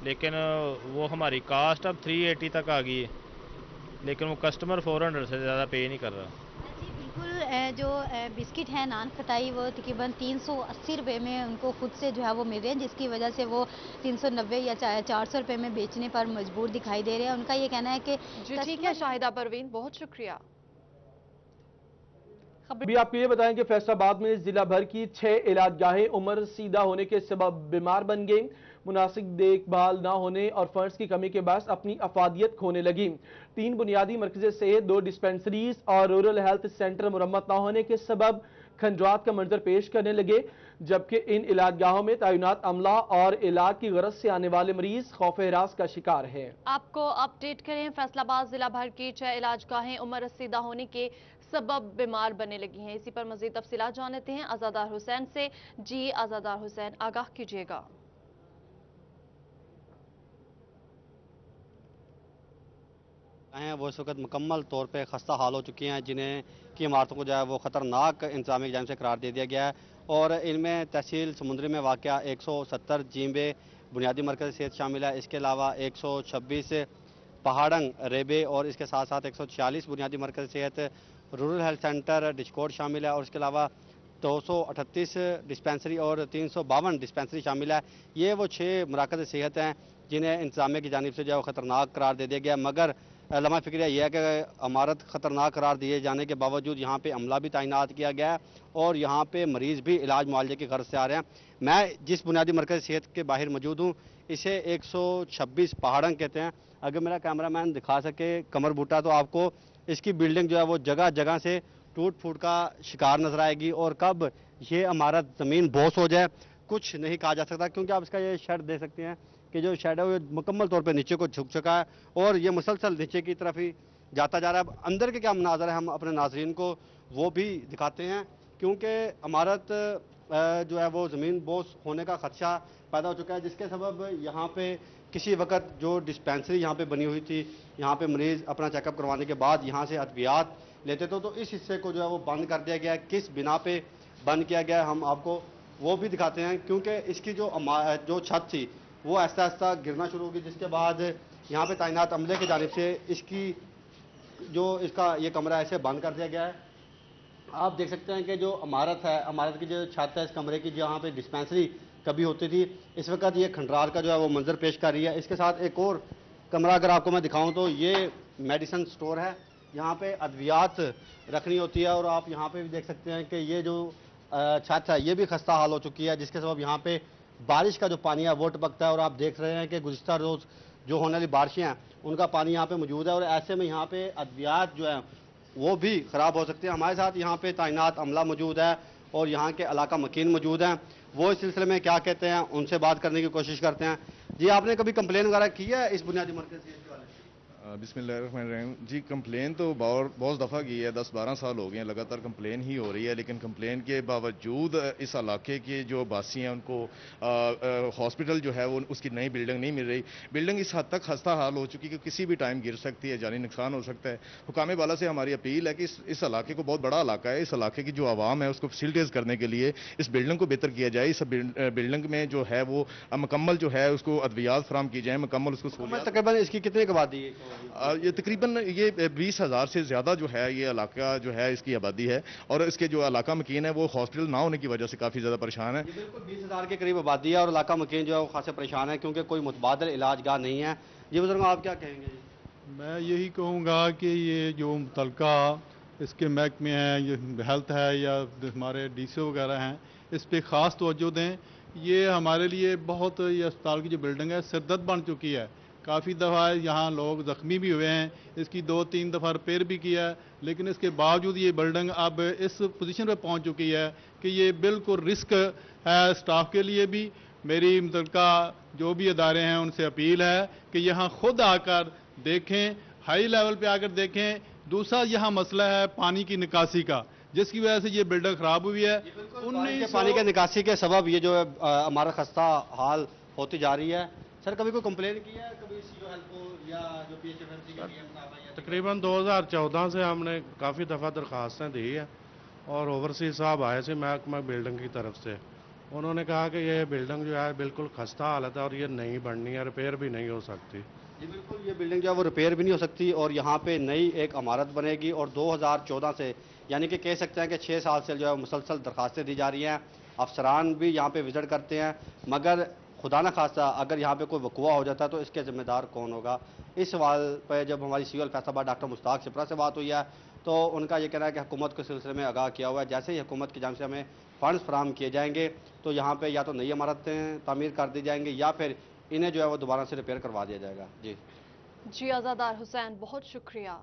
लेकिन वो हमारी कास्ट अब 380 तक आ गई है, लेकिन वो कस्टमर 400 से ज़्यादा पे नहीं कर रहा। जी बिल्कुल, जो बिस्किट है नान खताई वो तकरीबन 380 रुपये में उनको खुद से जो है वो मिल रहे हैं, जिसकी वजह से वो 390 या 400 रुपये में बेचने पर मजबूर दिखाई दे रहे हैं। उनका ये कहना है कि ठीक है शाहिदा परवीन, बहुत शुक्रिया। अभी आपको ये बताएं कि फैसलाबाद में जिला भर की 6 इलाजगाहें उम्र सीधा होने के सबब बीमार बन गई। मुनासिब देखभाल ना होने और फंड्स की कमी के बाद अपनी अफादियत खोने लगी। 3 बुनियादी मरकज़ सेहत, 2 डिस्पेंसरीज और रूरल हेल्थ सेंटर मुरम्मत ना होने के सबब खंडरात का मंजर पेश करने लगे, जबकि इन इलाजगाहों में तैनात अमला और इलाज की गरज से आने वाले मरीज खौफ हिरास का शिकार है। आपको अपडेट करें, फैसलाबाद जिला भर की 6 इलाजगाहें उम्र सीधा होने के सबब बीमार बनने लगी हैं। इसी पर मजीद तफसीलात जान लेते हैं आज़ादार हुसैन से। जी आज़ादार हुसैन, आगाह कीजिएगा। हैं वो इस वक्त मुकम्मल तौर पे खस्ता हाल हो चुकी हैं, जिन्हें की इमारतों को जो है वो ख़तरनाक इंतजामी की जानिब से करार दे दिया गया है। और इनमें तहसील समुंदरी में वाक़या 170 जींबे बुनियादी मरकज़ सेहत शामिल है। इसके अलावा 126 पहाड़ंग रेबे और इसके साथ साथ 146 बुनियादी मरकज़ सेहत रूरल हेल्थ सेंटर डिस्कोट शामिल है। और इसके अलावा 238 डिस्पेंसरी और 352 डिस्पेंसरी शामिल है। ये वो 6 मराकज़ सेहत हैं जिन्हें इंतजामिया की जानिब से जो है ख़तरनाक करार दे दिया गया। मगर लम्हा फ़िक्रिया यह है कि इमारत ख़तरनाक करार दिए जाने के बावजूद यहाँ पे अमला भी तैनात किया गया है और यहाँ पे मरीज़ भी इलाज मुआलजे की गर्ज से आ रहे हैं। मैं जिस बुनियादी मरकज़ सेहत के बाहर मौजूद हूँ, इसे 126 पहाड़ंग कहते हैं। अगर मेरा कैमरामैन दिखा सके कमर बूटा, तो आपको इसकी बिल्डिंग जो है वो जगह जगह से टूट फूट का शिकार नजर आएगी। और कब ये इमारत ज़मीन बोस हो जाए कुछ नहीं कहा जा सकता, क्योंकि आप इसका ये शेड दे सकते हैं कि जो शेड है वो मुकम्मल तौर पे नीचे को झुक चुका है और ये मुसलसल नीचे की तरफ ही जाता जा रहा है। अब अंदर के क्या मनाजर है हम अपने नाजरीन को वो भी दिखाते हैं, क्योंकि इमारत जो है वो ज़मीन बोस होने का खदशा पैदा हो चुका है, जिसके सबब यहाँ पे किसी वक्त जो डिस्पेंसरी यहाँ पे बनी हुई थी, यहाँ पे मरीज़ अपना चेकअप करवाने के बाद यहाँ से अद्वियात लेते थे, तो इस हिस्से को जो है वो बंद कर दिया गया है। किस बिना पे बंद किया गया है हम आपको वो भी दिखाते हैं, क्योंकि इसकी जो छत थी वो आहिस्ता आहिस्ता गिरना शुरू होगी, जिसके बाद यहाँ पे तैनात अमले की जानिब से इसका ये कमरा ऐसे बंद कर दिया गया है। आप देख सकते हैं कि जो इमारत है, इमारत की जो छत है इस कमरे की, जहाँ पे डिस्पेंसरी कभी होती थी, इस वक्त ये खंडरार का जो है वो मंजर पेश कर रही है। इसके साथ एक और कमरा अगर आपको मैं दिखाऊं तो ये मेडिसिन स्टोर है, यहाँ पे अद्वियात रखनी होती है। और आप यहाँ पे भी देख सकते हैं कि ये जो छत है ये भी खस्ता हाल हो चुकी है, जिसके सबब यहाँ पे बारिश का जो पानी है वो टपकता है। और आप देख रहे हैं कि गुज़िश्ता रोज़ जो होने वाली बारिशें हैं उनका पानी यहाँ पे मौजूद है और ऐसे में यहाँ पे अद्वियात जो है वो भी ख़राब हो सकते हैं। हमारे साथ यहाँ पे तैनात अमला मौजूद है और यहाँ के इलाका मकीन मौजूद हैं, वो इस सिलसिले में क्या कहते हैं उनसे बात करने की कोशिश करते हैं। जी, आपने कभी कंप्लेन वगैरह की है इस बुनियादी मरकज़ से? बिस्मिल्लाहिर्रहमानिर्रहीम। जी, कंप्लेन तो बहुत दफ़ा की है, 10-12 साल हो गए हैं लगातार कंप्लेन ही हो रही है, लेकिन कंप्लेन के बावजूद इस इलाके के जो बासी हैं उनको हॉस्पिटल जो है वो उसकी नई बिल्डिंग नहीं मिल रही। बिल्डिंग इस हद तक खस्ता हाल हो चुकी कि किसी भी टाइम गिर सकती है, जानी नुकसान हो सकता है। हुकाम वाला से हमारी अपील है कि इस इलाके को बहुत बड़ा इलाका है, इस इलाके की जो आवाम है उसको फैसिलिटीज़ करने के लिए इस बिल्डिंग को बेहतर किया जाए। इस बिल्डिंग में जो है वो मुकम्मल जो है उसको अद्वियात फराम की जाए, मुकम्मल उसको तकरीबन इसकी कितनी आबादी है? ये तकरीबन ये 20,000 से ज़्यादा जो है ये इलाका जो है इसकी आबादी है और इसके जो इलाका मकीन है वो हॉस्पिटल ना होने की वजह से काफ़ी ज़्यादा परेशान है। बिल्कुल 20,000 के करीब आबादी है और इलाका मकीन जो है वो खासे परेशान है, क्योंकि कोई मुतबादल इलाजगाह नहीं है। जी बुजुर्ग, आप क्या कहेंगे? मैं यही कहूँगा कि ये जो मुतलका इसके महकमे हैं, ये हेल्थ है या हमारे DCO वगैरह हैं, इस पर ख़ास तवज्जो दें। ये हमारे लिए बहुत, ये अस्पताल की जो बिल्डिंग है सिरदर्द बन चुकी है। काफ़ी दफ़ा यहाँ लोग ज़ख्मी भी हुए हैं, इसकी 2-3 दफ़ा रिपेयर भी किया है, लेकिन इसके बावजूद ये बिल्डिंग अब इस पोजीशन पे पहुँच चुकी है कि ये बिल्कुल रिस्क है स्टाफ के लिए भी। मेरी मुतलका जो भी अदारे हैं उनसे अपील है कि यहाँ खुद आकर देखें, हाई लेवल पे आकर देखें। दूसरा यहाँ मसला है पानी की निकासी का, जिसकी वजह से ये बिल्डिंग ख़राब हुई है। पानी के निकासी के सबब ये जो है हमारा खस्ता हाल होती जा रही है। सर, कभी कोई कंप्लेन की है कभी CO हेल्प को या जो PHFMC के PM साहब हैं? तकरीबन 2014 से हमने काफ़ी दफ़ा दरख्वास्तें दी है और ओवरसीज साहब आए थे महकमा बिल्डिंग की तरफ से। उन्होंने कहा कि ये बिल्डिंग जो है बिल्कुल खस्ता हालत है और ये नहीं बननी है, रिपेयर भी नहीं हो सकती। जी बिल्कुल, ये बिल्डिंग जो है वो रिपेयर भी नहीं हो सकती और यहाँ पे नई एक इमारत बनेगी। और 2014 से यानी कि कह सकते हैं कि 6 साल से जो है मुसलसल दरख्वास्तें दी जा रही हैं। अफसरान भी यहाँ पे विजिट करते हैं, मगर खुदा न खास्ता अगर यहाँ पे कोई वकूआ हो जाता है तो इसके ज़िम्मेदार कौन होगा? इस सवाल पर जब हमारी CO फैसलाबाद डॉक्टर मुश्ताक सिपरा से बात हुई है तो उनका ये कहना है कि हुकूमत के सिलसिले में आगाह किया हुआ है। जैसे ही हुकूमत की जानिब से हमें फ़ंड्स फराहम किए जाएंगे तो यहाँ पे या तो नई इमारतें तामीर कर दी जाएंगी या फिर इन्हें जो है वो दोबारा से रिपेयर करवा दिया जाएगा। जी आज़ादार हुसैन, बहुत शुक्रिया।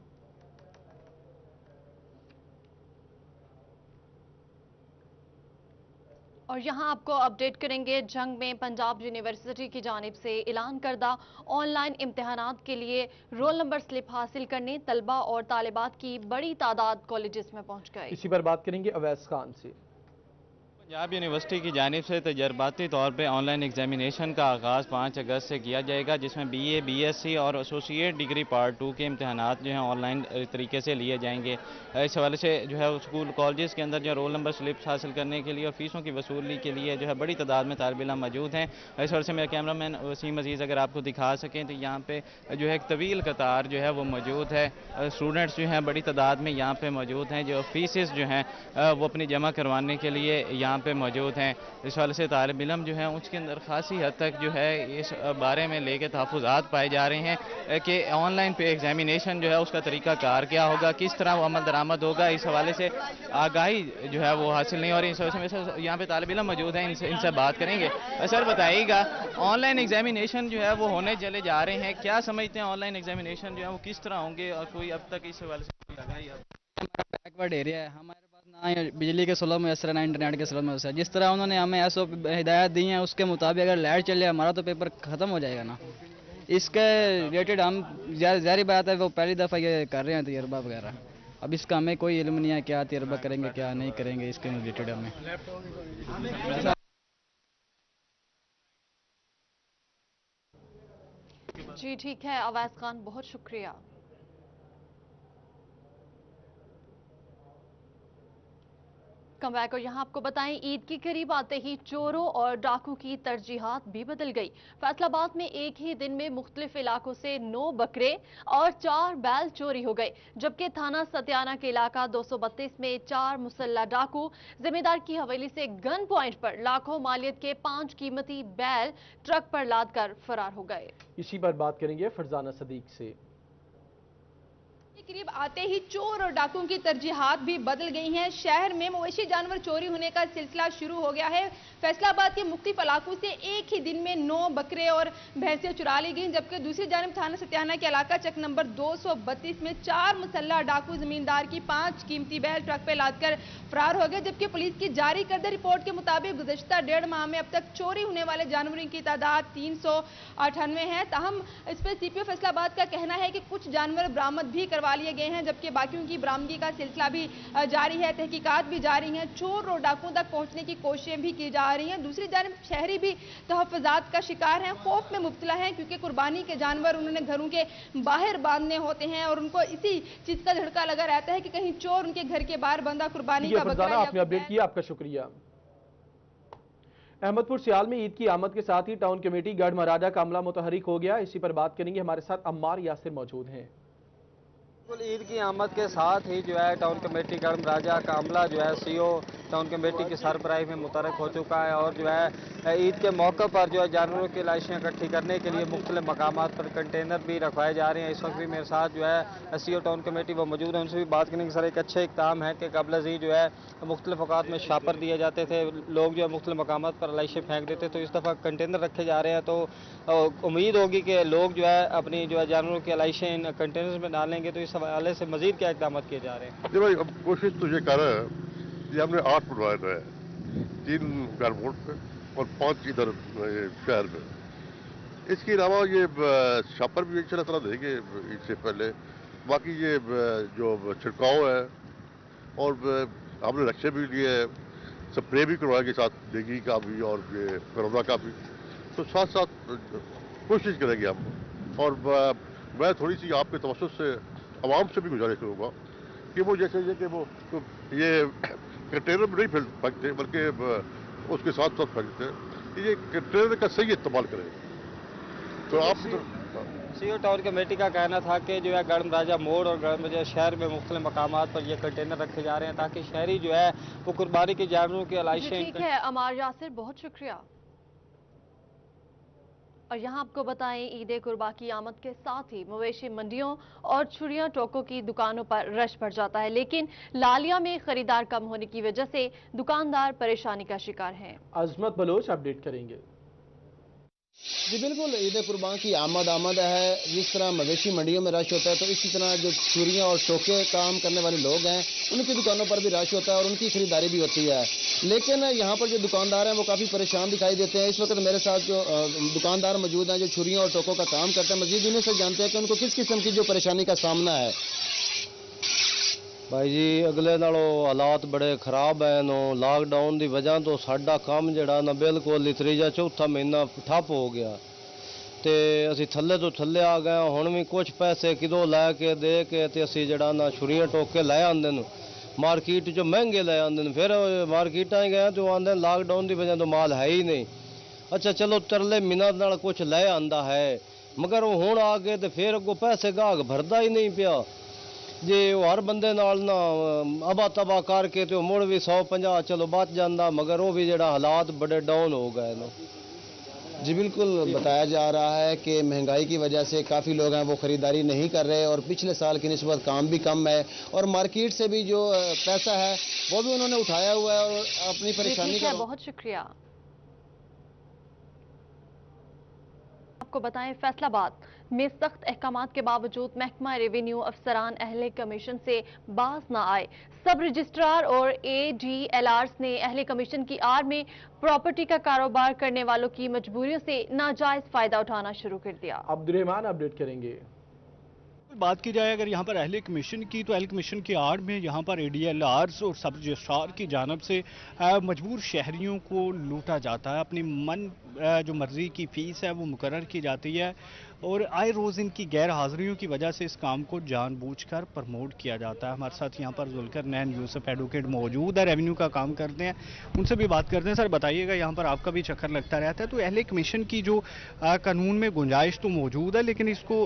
और यहाँ आपको अपडेट करेंगे, जंग में पंजाब यूनिवर्सिटी की जानिब से ऐलान करदा ऑनलाइन इम्तिहानात के लिए रोल नंबर स्लिप हासिल करने तलबा और तालिबात की बड़ी तादाद कॉलेजेस में पहुँच गए। इसी पर बात करेंगे अवैस खान से। पंजाब यूनिवर्सिटी की जानिब से तजर्बाती तौर पे ऑनलाइन एग्जामिनेशन का आगाज़ 5 अगस्त से किया जाएगा, जिसमें BA, BSc और एसोसिएट डिग्री पार्ट 2 के इम्तहानात जो हैं ऑनलाइन तरीके से लिए जाएंगे। इस हवाले से जो है स्कूल कॉलेज़ के अंदर जो रोल नंबर स्लिप्स हासिल करने के लिए और फीसों की वसूली के लिए जो है बड़ी तादाद में तालिब इल्म मौजूद हैं। इस हवाले से मेरा कैमरामैन वसीम अजीज़ अगर आपको दिखा सकें तो यहाँ पे जो है एक तवील कतार जो है वो मौजूद है। स्टूडेंट्स जो हैं बड़ी तादाद में यहाँ पे मौजूद हैं, जो फीसेस जो हैं वो अपनी जमा करवाने के लिए यहाँ पे मौजूद हैं। इस वाले से तालिब इल्म जो है उसके अंदर खासी हद तक जो है इस बारे में लेके तहफ़्फ़ुज़ात पाए जा रहे हैं कि ऑनलाइन पे एग्जामिनेशन जो है उसका तरीका कार क्या होगा, किस तरह वो अमल दरामद होगा। इस हवाले से आगाही जो है वो हासिल नहीं हो रही। इस वजह से यहाँ पे तालिब इल्म मौजूद हैं, इनसे बात करेंगे। सर बताइएगा, ऑनलाइन एग्जामिनेशन जो है वो होने चले जा रहे हैं, क्या समझते हैं ऑनलाइन एग्जामिनेशन जो है वो किस तरह होंगे और कोई अब तक इस हवाले से आगाही? बैकवर्ड एरिया है हमारे पास, ना बिजली के स्लॉट मैसर है ना इंटरनेट के स्लॉट मैसर है। जिस तरह उन्होंने हमें ऐसा हिदायत दी है उसके मुताबिक अगर लाइट चले हमारा तो पेपर ख़त्म हो जाएगा ना। इसके रिलेटेड हम ज़ाहिर बात है वो पहली दफ़ा ये कर रहे हैं तजर्बा वगैरह। अब इसका हमें कोई इल्म नहीं है क्या तजर्बा करेंगे क्या नहीं करेंगे, इसके रिलेटेड हमें। जी ठीक है अवैस खान, बहुत शुक्रिया। Come back. और यहाँ आपको बताएं, ईद के करीब आते ही चोरों और डाकू की तरजीहात भी बदल गई। फैसलाबाद में एक ही दिन में मुख्तलिफ इलाकों से 9 बकरे और 4 बैल चोरी हो गए, जबकि थाना सत्याना के इलाका 232 में 4 मुसल्ला डाकू जिम्मेदार की हवेली से गन पॉइंट पर लाखों मालियत के 5 कीमती बैल ट्रक पर लाद कर फरार हो गए। इसी पर बात करेंगे फरजाना सदीक से। करीब आते ही चोर और डाकुओं की तरजीहात भी बदल गई हैं। शहर में मवेशी जानवर चोरी होने का सिलसिला शुरू हो गया है। फैसलाबाद के मुख्तलिफ इलाकों से एक ही दिन में 9 बकरे और भैंसें चुरा ली गई, जबकि दूसरी जानब थाना सत्याना के इलाका चक नंबर 232 में 4 मुसल्ला डाकू जमींदार की 5 कीमती बैल ट्रक पर लादकर फरार हो गए। जबकि पुलिस की जारी करदा रिपोर्ट के मुताबिक गुज़श्ता 1.5 माह में अब तक चोरी होने वाले जानवरों की तादाद 398 है। ताहम इस पर CPO फैसलाबाद का कहना है कि कुछ जानवर बरामद भी करवा लिए गए हैं, जबकि बाकियों की बरामदगी का सिलसिला भी जारी है, तहकीकात भी जारी हैं, चोर और डाकुओं तक पहुंचने की कोशिशें भी की जा रही हैं। दूसरी जानब शहरी भी तहफ़्फ़ुज़ात का शिकार हैं, खौफ में मुब्तला हैं, क्योंकि कुर्बानी के जानवर उन्होंने घरों के बाहर बांधने होते हैं और उनको इसी चीज का झटका लगा रहता है कि कहीं चोर उनके घर के बाहर बंधा कुर्बानी का बकरा। आपने अपडेट किया, आपका शुक्रिया। अहमदपुर सियाल में ईद की आमद के साथ ही टाउन कमेटी गढ़ महाराजा का अमला मुतहरिक हो गया। इसी पर बात करेंगे, हमारे साथ अम्मार यासिर मौजूद हैं। ईद की आमद के साथ ही जो है टाउन कमेटी गढ़ महाराजा का अमला जो है CO टाउन कमेटी की सरबराही में मुतहरिक हो चुका है और जो है ईद के मौके पर जो है जानवरों की लाशें इकट्ठी करने के लिए मुख्तलिफ मकामात पर कंटेनर भी रखवाए जा रहे हैं। इस वक्त भी मेरे साथ जो है CO टाउन कमेटी वो मौजूद है, उनसे भी बात करने की सर एक अच्छे इक़दाम है कि कबल अज़ी जो है मुख्तलिफ अवकात में शापर दिए जाते थे, लोग जो है मुख्तलिफ मकामात पर लाशें फेंक देते, तो इस दफ़ा कंटेनर रखे जा रहे हैं। तो उम्मीद होगी कि लोग जो है अपनी जो है जानवरों की लाशें इन कंटेनर में डालेंगे, तो इस हवाले से मजीद क्या इक़दाम किए जा रहे हैं? जी भाई, अब कोशिश तो ये कर रहे हैं कि हमने 8 बनवाए हैं, 3 एयरपोर्ट पे और 5 इधर शहर में। इसके अलावा ये शापर भी इंशाल्लाह ताला देंगे इससे पहले। बाकी ये जो छिड़काव है और हमने रक्षे भी लिए, स्प्रे भी करवाएंगे साथ डेंगू का भी और ये कोरोना का भी, तो साथ साथ कोशिश करेंगे हम। और मैं थोड़ी सी आपके तवज्जो से आवाम से भी गुजारिश करूँगा कि वो जैसे ये कि वो तो ये कंटेनर में नहीं फेंकते बल्कि उसके साथ साथ फेंकते हैं, ये कंटेनर का सही इस्तेमाल करें। तो आप CO टाउन कमेटी का कहना था कि जो है गढ़ महाराजा मोड़ और गढ़ महाराजा शहर में मुख्तलिफ मकामात पर ये कंटेनर रखे जा रहे हैं ताकि शहरी जो है वो कुर्बानी के जानवरों की लाशें। ठीक है अमार यासिर, बहुत शुक्रिया। और यहाँ आपको बताएं, ईद कुर्बा की आमद के साथ ही मवेशी मंडियों और छुरियां टोकों की दुकानों पर रश बढ़ जाता है, लेकिन लालिया में खरीदार कम होने की वजह से दुकानदार परेशानी का शिकार हैं। अजमत बलोच अपडेट करेंगे। जी बिल्कुल, ईद कुर्बान की आमद है। जिस तरह मवेशी मंडियों में रश होता है तो इसी तरह जो छुरियां और टोके काम करने वाले लोग हैं उनकी दुकानों पर भी रश होता है और उनकी खरीदारी भी होती है। लेकिन यहाँ पर जो दुकानदार हैं वो काफ़ी परेशान दिखाई देते हैं। इस वक्त मेरे साथ जो दुकानदार मौजूद हैं जो छुरियां और टोकों का काम करते हैं, मजीद उन्हीं से जानते हैं कि उनको किस किस्म की जो परेशानी का सामना है। भाई जी अगले नालों हालात बड़े खराब है नो लॉकडाउन की वजह तो साडा काम जड़ा ना बिल्कुल तीजा चौथा महीना ठप हो गया ते असी थल्ले तो थल्ले आ गए हुण भी कुछ पैसे किदों लैके दे के ते असी जड़ा ना छुरियां टोके लै आंदे न मार्केट जो महंगे लै आंदे न फिर मार्केटा गए तो आंदे लॉकडाउन की वजह तो माल है ही नहीं। अच्छा चलो तरले मिन्नत नाल कुछ लै आंदा है मगर वो हुण आ गए तो फिर अगों पैसे गाहक भरदा ही नहीं पिया जे हर बंदे नाल ना अबा तबा करके तो मुड़ भी 150 चलो बच जाता मगर वो भी जड़ा हालात बड़े डाउन हो गए न। जी बिल्कुल बताया जा रहा है कि महंगाई की वजह से काफ़ी लोग हैं वो ख़रीदारी नहीं कर रहे और पिछले साल की निस्बत काम भी कम है और मार्केट से भी जो पैसा है वो भी उन्होंने उठाया हुआ है और अपनी परेशानी का बहुत शुक्रिया। आपको बताएं फैसलाबाद में सख्त अहकामात के बावजूद महकमा रेवेन्यू अफसरान अहले कमीशन से बाज न आए। सब रजिस्ट्रार और ADLRs ने अहले कमीशन की आड़ में प्रॉपर्टी का कारोबार करने वालों की मजबूरियों से नाजायज फायदा उठाना शुरू कर दिया। अब्दुर्रहमान अपडेट करेंगे। बात की जाए अगर यहाँ पर अहले कमीशन की तो अहले कमीशन की आड़ में यहाँ पर ADLRs और सब रजिस्ट्रार की जानब से मजबूर शहरियों को लूटा जाता है। अपनी मन जो मर्जी की फ़ीस है वो मुकर्रर की जाती है और आए रोज़ इनकी गैर हाजिरियों की वजह से इस काम को जानबूझकर प्रमोट किया जाता है। हमारे साथ यहाँ पर जुल्करनैन यूसुफ एडवोकेट मौजूद है, रेवेन्यू का काम करते हैं, उनसे भी बात करते हैं। सर बताइएगा, यहाँ पर आपका भी चक्कर लगता रहता है तो अहले कमीशन की जो कानून में गुंजाइश तो मौजूद है लेकिन इसको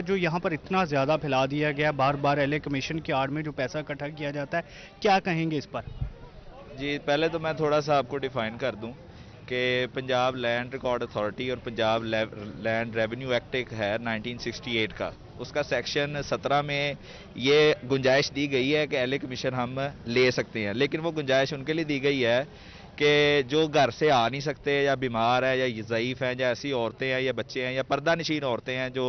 जो यहाँ पर इतना ज़्यादा फैला दिया गया, बार बार अहले कमीशन की आड़ में जो पैसा इकट्ठा किया जाता है, क्या कहेंगे इस पर? जी पहले तो मैं थोड़ा सा आपको डिफ़ाइन कर दूं कि पंजाब लैंड रिकॉर्ड अथॉरिटी और पंजाब लैंड रेवेन्यू एक्ट एक है 1968 का, उसका सेक्शन 17 में ये गुंजाइश दी गई है कि अहले कमीशन हम ले सकते हैं, लेकिन वो गुंजाइश उनके लिए दी गई है कि जो घर से आ नहीं सकते या बीमार है या ज़ईफ़ हैं या ऐसी औरतें हैं या बच्चे हैं या पर्दा नशीन औरतें हैं जो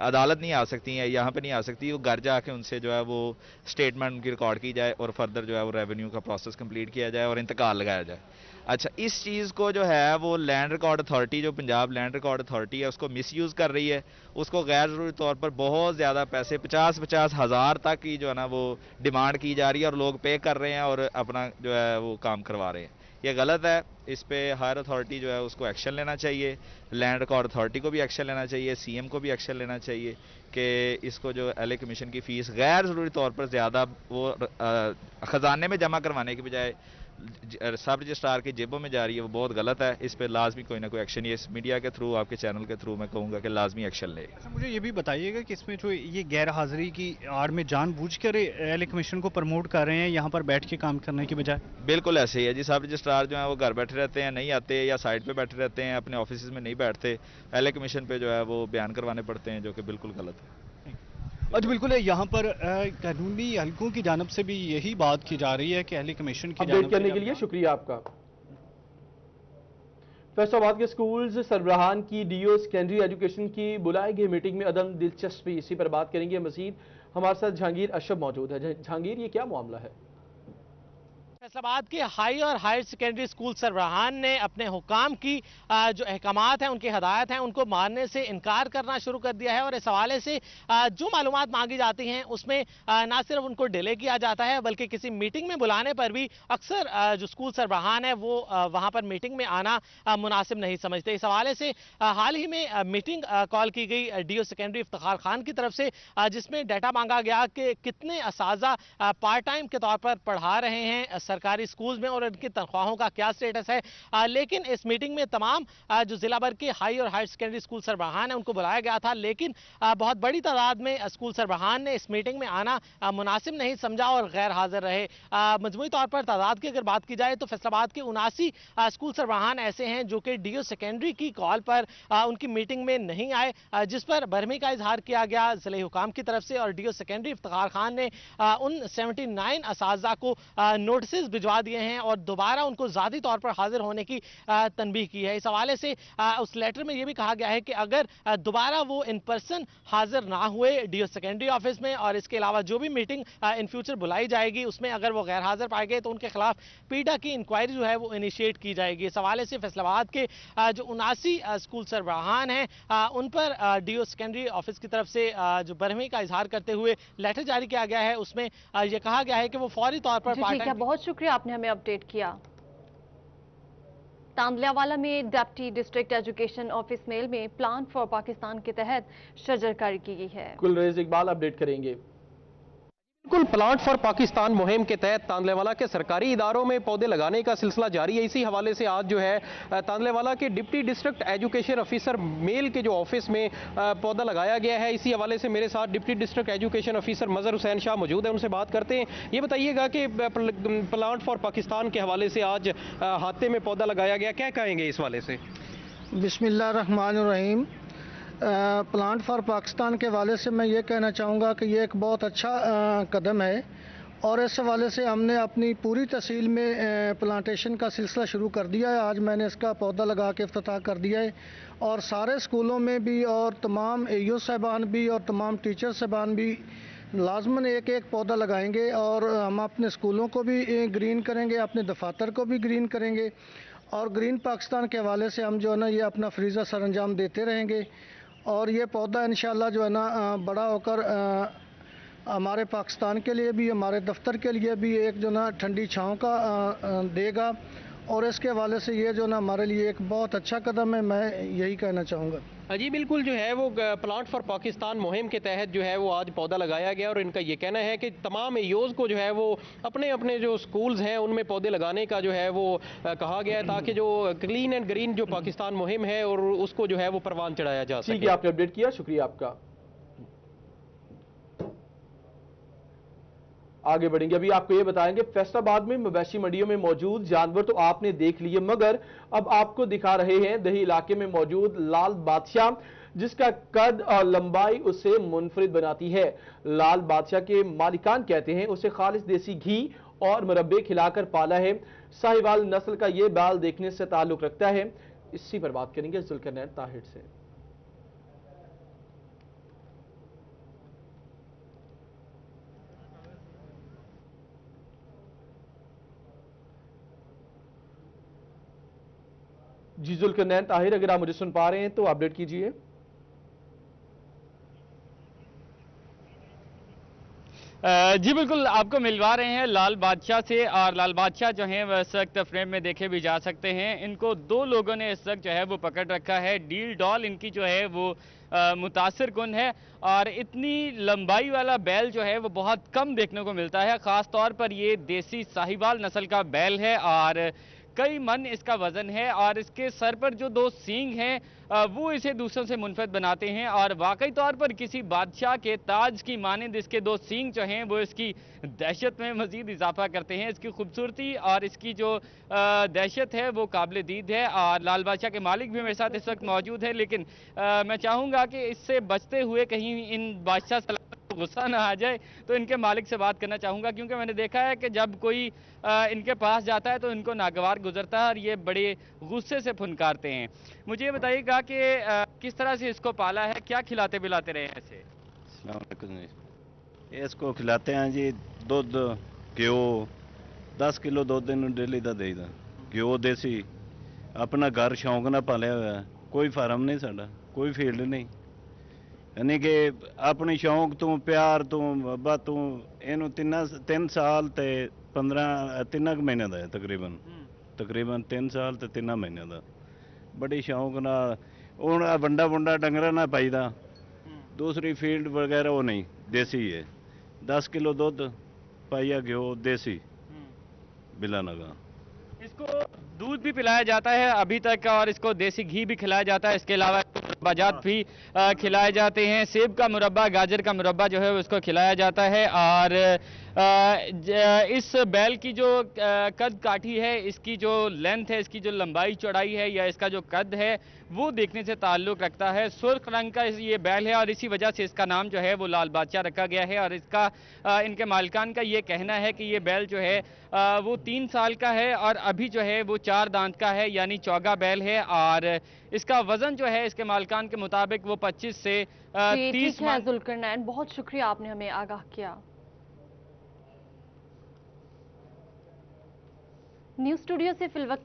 अदालत नहीं आ सकती हैं, यहाँ पे नहीं आ सकती, वो घर जाके उनसे जो है वो स्टेटमेंट उनकी रिकॉर्ड की जाए और फर्दर जो है वो रेवेन्यू का प्रोसेस कंप्लीट किया जाए और इंतकाल लगाया जाए। अच्छा, इस चीज़ को जो है वो लैंड रिकॉर्ड अथॉरिटी, जो पंजाब लैंड रिकॉर्ड अथॉरिटी है, उसको मिसयूज़ कर रही है, उसको गैर ज़रूरी तौर पर बहुत ज़्यादा पैसे 50-50 हज़ार तक की जो है ना वो डिमांड की जा रही है और लोग पे कर रहे हैं और अपना जो है वो काम करवा रहे हैं। ये गलत है, इस पे हायर अथॉरिटी जो है उसको एक्शन लेना चाहिए, लैंड रिकॉर्ड अथॉरिटी को भी एक्शन लेना चाहिए, CM को भी एक्शन लेना चाहिए कि इसको जो अहले कमीशन की फ़ीस गैर ज़रूरी तौर पर ज़्यादा वो ख़जाने में जमा करवाने की बजाय सब रजिस्ट्रार की जेबों में जा रही है, वो बहुत गलत है। इस पर लाजमी कोई ना कोई एक्शन ये इस मीडिया के थ्रू, आपके चैनल के थ्रू मैं कहूँगा कि लाजमी एक्शन ले। मुझे ये भी बताइएगा कि इसमें जो ये गैर हाजिरी की आड़ में जानबूझकर अहले कमीशन को प्रमोट कर रहे हैं यहाँ पर बैठ के काम करने की बजाय? बिल्कुल ऐसे ही है जी, सब रजिस्ट्रार जो है वो घर बैठे रहते हैं, नहीं आते या साइड पे बैठे रहते हैं, अपने ऑफिस में नहीं बैठते, अहले कमीशन पे जो है वो बयान करवाने पड़ते हैं, जो कि बिल्कुल गलत है। अच्छा बिल्कुल है, यहाँ पर कानूनी हलकों की जानब से भी यही बात की जा रही है कि अहले कमीशन की अपडेट करने के लिए शुक्रिया आपका। फैसलाबाद के स्कूल्स सरबराहान की DO सेकेंडरी एजुकेशन की बुलाई गई मीटिंग में अदम दिलचस्पी, इसी पर बात करेंगे मजीद। हमारे साथ जहांगीर अशरफ मौजूद है। जहांगीर, ये क्या मामला है? फैसलाबाद के हाई और हायर सेकेंडरी स्कूल सरबराहान ने अपने हुकाम की जो अहकामात हैं, उनकी हदायत हैं, उनको मानने से इनकार करना शुरू कर दिया है और इस हवाले से जो मालूमात मांगी जाती हैं उसमें ना सिर्फ उनको डिले किया जाता है बल्कि किसी मीटिंग में बुलाने पर भी अक्सर जो स्कूल सरबराहान है वो वहाँ पर मीटिंग में आना मुनासिब नहीं समझते। इस हवाले से हाल ही में मीटिंग कॉल की गई DO सेकेंडरी इफ्तिखार खान की तरफ से, जिसमें डाटा मांगा गया कि कितने असाजा पार्ट टाइम के तौर पर पढ़ा रहे हैं सरकारी स्कूल्स में और उनकी तनख्वाहों का क्या स्टेटस है। लेकिन इस मीटिंग में तमाम जो जिला भर के हाई और हायर सेकेंडरी स्कूल सरबराहान है उनको बुलाया गया था, लेकिन बहुत बड़ी तादाद में स्कूल सरबराहान ने इस मीटिंग में आना मुनासिब नहीं समझा और गैर हाजिर रहे। मजमूई तौर पर तादाद की अगर बात की जाए तो फैसलाबाद के 79 स्कूल सरबराहान ऐसे हैं जो कि DO सेकेंडरी की कॉल पर उनकी मीटिंग में नहीं आए, जिस पर बरहमी का इजहार किया गया ज़िले हुकाम की तरफ से और DO सेकेंडरी इफ्तिखार खान ने उन 79 असाजा को नोटिस भिजवा दिए हैं और दोबारा उनको ज़ाती तौर पर हाजिर होने की तनबीह की है। इस हवाले से उस लेटर में यह भी कहा गया है कि अगर दोबारा वो इन पर्सन हाजिर ना हुए डीओ सेकेंडरी ऑफिस में और इसके अलावा जो भी मीटिंग इन फ्यूचर बुलाई जाएगी उसमें अगर वो गैर हाजिर पाए गए तो उनके खिलाफ पीडा की इंक्वायरी जो है वो इनिशिएट की जाएगी। इस हवाले से फैसलाबाद के जो 79 स्कूल सरबराहान हैं उन पर डीओ सेकेंडरी ऑफिस की तरफ से जो बरहमी का इजहार करते हुए लेटर जारी किया गया है। उसमें यह कहा गया है कि वो फौरी तौर पर ठीक है, बहुत शुक्रिया आपने हमें अपडेट किया। तांदलावाला में deputy district education office male में प्लान फॉर पाकिस्तान के तहत शजरकारी की गई है। कुलरेज इकबाल अपडेट करेंगे। बिल्कुल, प्लांट फॉर पाकिस्तान मुहिम के तहत तांदलेवाला के सरकारी इदारों में पौधे लगाने का सिलसिला जारी है। इसी हवाले से आज जो है तांदलेवाला के deputy district education officer male के जो ऑफिस में पौधा लगाया गया है। इसी हवाले से मेरे साथ डिप्टी डिस्ट्रिक्ट एजुकेशन ऑफिसर मजहर हुसैन शाह मौजूद है, उनसे बात करते हैं। ये बताइएगा कि प्लांट फॉर पाकिस्तान के हवाले से आज हाते में पौधा लगाया गया, क्या कहेंगे इस हवाले से? बिस्मिल्लाह रहमान रहीम। प्लांट फॉर पाकिस्तान के हवाले से मैं ये कहना चाहूँगा कि ये एक बहुत अच्छा कदम है और इस हवाले से हमने अपनी पूरी तहसील में प्लांटेशन का सिलसिला शुरू कर दिया है। आज मैंने इसका पौधा लगा के इफ्तिताह कर दिया है और सारे स्कूलों में भी और तमाम एयू साहबान भी और तमाम टीचर साहबान भी लाजमन एक एक पौधा लगाएंगे और हम अपने स्कूलों को भी ग्रीन करेंगे, अपने दफातर को भी ग्रीन करेंगे और ग्रीन पाकिस्तान के हवाले से हम जो है ना ये अपना फ्रीज़ा सर अंजाम देते रहेंगे और ये पौधा इंशाल्लाह जो है ना बड़ा होकर हमारे पाकिस्तान के लिए भी, हमारे दफ्तर के लिए भी एक जो ना ठंडी छाँव का देगा और इसके हवाले से ये जो ना हमारे लिए एक बहुत अच्छा कदम है, मैं यही कहना चाहूँगा। जी बिल्कुल, जो है वो प्लांट फॉर पाकिस्तान मुहिम के तहत जो है वो आज पौधा लगाया गया और इनका ये कहना है कि तमाम एओज़ को जो है वो अपने अपने जो स्कूल्स हैं उनमें पौधे लगाने का जो है वो कहा गया है ताकि जो क्लीन एंड ग्रीन जो पाकिस्तान मुहिम है और उसको जो है वो परवान चढ़ाया जा सके। ठीक है, आपने अपडेट किया, शुक्रिया आपका। आगे बढ़ेंगे। अभी आपको ये बताएंगे फैसलाबाद में मवेशी मंडियों में मौजूद जानवर तो आपने देख लिए, मगर अब आपको दिखा रहे हैं दही इलाके में मौजूद लाल बादशाह, जिसका कद और लंबाई उसे मुनफरिद बनाती है। लाल बादशाह के मालिकान कहते हैं उसे खालिस देसी घी और मुरब्बे खिलाकर पाला है। साहिवाल नस्ल का ये बैल देखने से ताल्लुक रखता है। इसी पर बात करेंगे जुल्करनैन ताहिर से। जी जुल्करनैन ताहिर, अगर आप मुझे सुन पा रहे हैं तो अपडेट कीजिए। जी बिल्कुल, आपको मिलवा रहे हैं लाल बादशाह से और लाल बादशाह जो हैं वह इस वक्त फ्रेम में देखे भी जा सकते हैं। इनको दो लोगों ने इस वक्त जो है वो पकड़ रखा है। डील डॉल इनकी जो है वो मुतासिर कुन है और इतनी लंबाई वाला बैल जो है वो बहुत कम देखने को मिलता है। ख़ास तौर पर ये देसी साहिवाल नस्ल का बैल है और कई मन इसका वजन है और इसके सर पर जो दो सींग हैं वो इसे दूसरों से मुनफरद बनाते हैं और वाकई तौर पर किसी बादशाह के ताज की मानिंद इसके दो सींग जो हैं वो इसकी दहशत में मजीद इजाफा करते हैं। इसकी खूबसूरती और इसकी जो दहशत है वो काबिल दीद है और लाल बादशाह के मालिक भी मेरे साथ इस वक्त मौजूद है, लेकिन मैं चाहूँगा कि इससे बचते हुए कहीं इन बादशाह गुस्सा ना आ जाए तो इनके मालिक से बात करना चाहूँगा, क्योंकि मैंने देखा है कि जब कोई इनके पास जाता है तो इनको नागवार गुजरता है और ये बड़े गुस्से से फुनकारते हैं। मुझे ये बताइएगा कि किस तरह से इसको पाला है, क्या खिलाते पिलाते रहे हैं इसे? इसको खिलाते हैं जी दुध घ्यो, 10 किलो दुध इन डेली का देईदा, घ्यो देसी, अपना घर शौक ना पालिया हुआ, कोई फार्म नहीं साडा, कोई फील्ड नहीं, यानी कि अपनी शौक तू प्यार तू बाबा तू इनू 3 साल ते 3 महीने का है तकरीबन 3 साल ते 3 महीने का, बड़ी शौक ना हूँ वंडा वुंडा डंगर ना पाईदा, दूसरी फील्ड वगैरह वो नहीं, देसी है। 10 किलो दुध पाइया घ्यो देसी बिला नगा। इसको दूध भी पिलाया जाता है अभी तक और इसको देसी घी भी खिलाया जाता है। इसके अलावा मुरब्बाजात भी खिलाए जाते हैं। सेब का मुरब्बा, गाजर का मुरब्बा जो है उसको खिलाया जाता है और इस बैल की जो कद काठी है, इसकी जो लेंथ है, इसकी जो लंबाई चौड़ाई है या इसका जो कद है वो देखने से ताल्लुक़ रखता है। सुर्ख रंग का ये बैल है और इसी वजह से इसका नाम जो है वो लाल बादशाह रखा गया है। और इसका इनके मालिकान का ये कहना है कि ये बैल जो है वो 3 साल का है और अभी जो है वो 4 दांत का है, यानी चौगा बैल है। और इसका वजन जो है इसके मालिकान के मुताबिक वो 25 से 30 है। जुल्करनैन, बहुत शुक्रिया, आपने हमें आगाह किया। न्यूज़ स्टूडियो से फिलवक्त